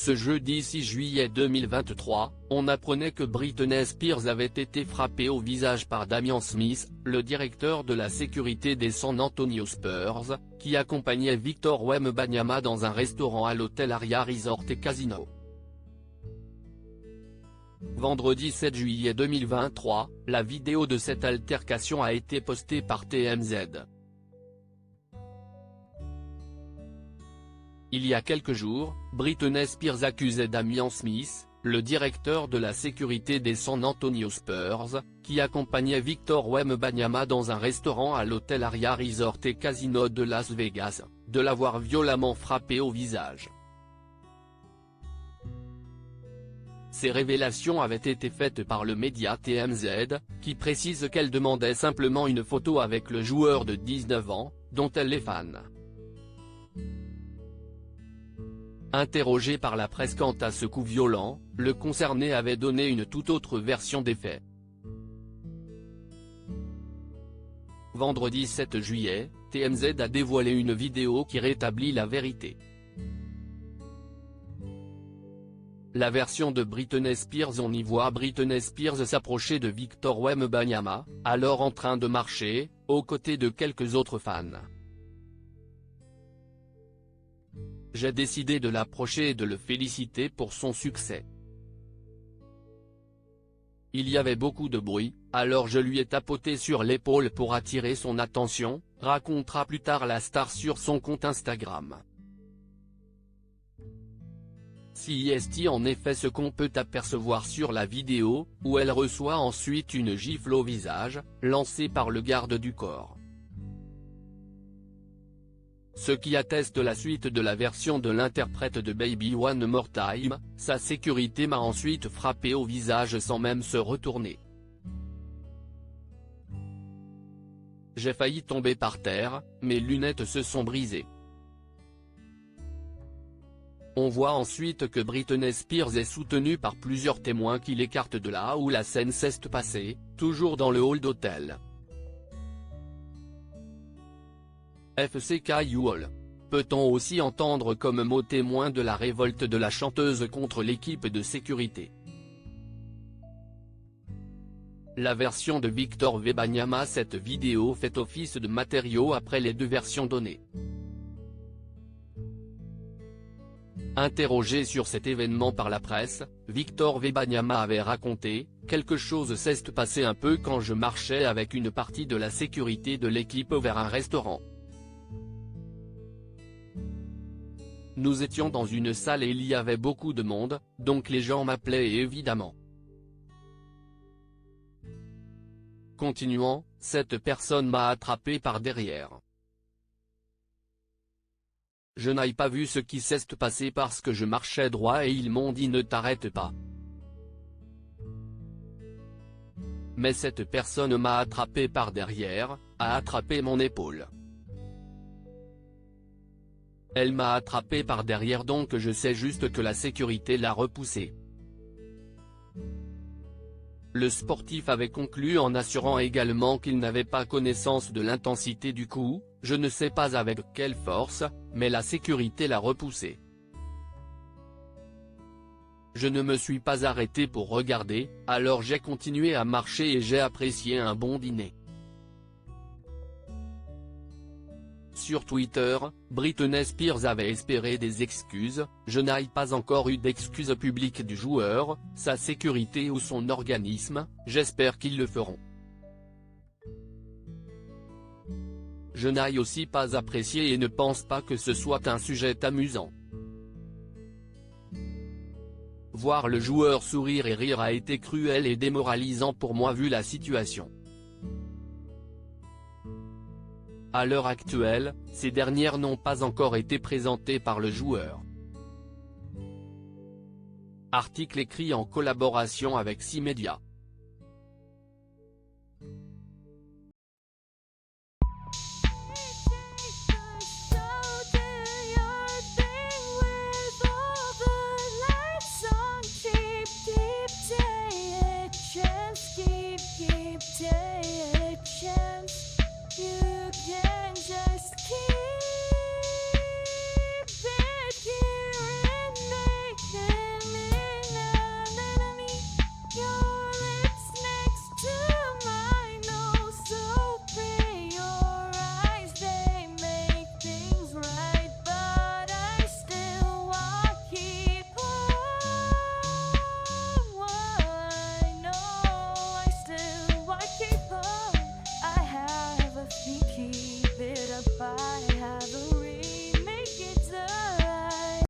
Ce jeudi 6 juillet 2023, on apprenait que Britney Spears avait été frappée au visage par Damian Smith, le directeur de la sécurité des San Antonio Spurs, qui accompagnait Victor Wembanyama dans un restaurant à l'hôtel Aria Resort et Casino. Vendredi 7 juillet 2023, la vidéo de cette altercation a été postée par TMZ. Il y a quelques jours, Britney Spears accusait Damian Smith, le directeur de la sécurité des San Antonio Spurs, qui accompagnait Victor Wembanyama dans un restaurant à l'hôtel Aria Resort et Casino de Las Vegas, de l'avoir violemment frappé au visage. Ces révélations avaient été faites par le média TMZ, qui précise qu'elle demandait simplement une photo avec le joueur de 19 ans, dont elle est fan. Interrogé par la presse quant à ce coup violent, le concerné avait donné une toute autre version des faits. Vendredi 7 juillet, TMZ a dévoilé une vidéo qui rétablit la vérité. La version de Britney Spears, on y voit Britney Spears s'approcher de Victor Wembanyama, alors en train de marcher, aux côtés de quelques autres fans. J'ai décidé de l'approcher et de le féliciter pour son succès. Il y avait beaucoup de bruit, alors je lui ai tapoté sur l'épaule pour attirer son attention, racontera plus tard la star sur son compte Instagram. C'est en effet ce qu'on peut apercevoir sur la vidéo, où elle reçoit ensuite une gifle au visage, lancée par le garde du corps. Ce qui atteste la suite de la version de l'interprète de Baby One More Time, sa sécurité m'a ensuite frappé au visage sans même se retourner. J'ai failli tomber par terre, mes lunettes se sont brisées. On voit ensuite que Britney Spears est soutenue par plusieurs témoins qui l'écartent de là où la scène s'est passée, toujours dans le hall d'hôtel. FCKUOL. Peut-on aussi entendre comme mot témoin de la révolte de la chanteuse contre l'équipe de sécurité. La version de Victor Wembanyama. Cette vidéo fait office de matériau après les deux versions données. Interrogé sur cet événement par la presse, Victor Wembanyama avait raconté « Quelque chose s'est passé un peu quand je marchais avec une partie de la sécurité de l'équipe vers un restaurant. Nous étions dans une salle et il y avait beaucoup de monde, donc les gens m'appelaient évidemment. » Continuant, cette personne m'a attrapé par derrière. Je n'ai pas vu ce qui s'est passé parce que je marchais droit et ils m'ont dit ne t'arrête pas. Mais cette personne m'a attrapé par derrière, a attrapé mon épaule. Elle m'a attrapé par derrière donc je sais juste que la sécurité l'a repoussé. Le sportif avait conclu en assurant également qu'il n'avait pas connaissance de l'intensité du coup, je ne sais pas avec quelle force, mais la sécurité l'a repoussé. Je ne me suis pas arrêté pour regarder, alors j'ai continué à marcher et j'ai apprécié un bon dîner. Sur Twitter, Britney Spears avait espéré des excuses, je n'ai pas encore eu d'excuses publiques du joueur, sa sécurité ou son organisme, j'espère qu'ils le feront. Je n'ai aussi pas apprécié et ne pense pas que ce soit un sujet amusant. Voir le joueur sourire et rire a été cruel et démoralisant pour moi vu la situation. À l'heure actuelle, ces dernières n'ont pas encore été présentées par le joueur. Article écrit en collaboration avec 6 médias.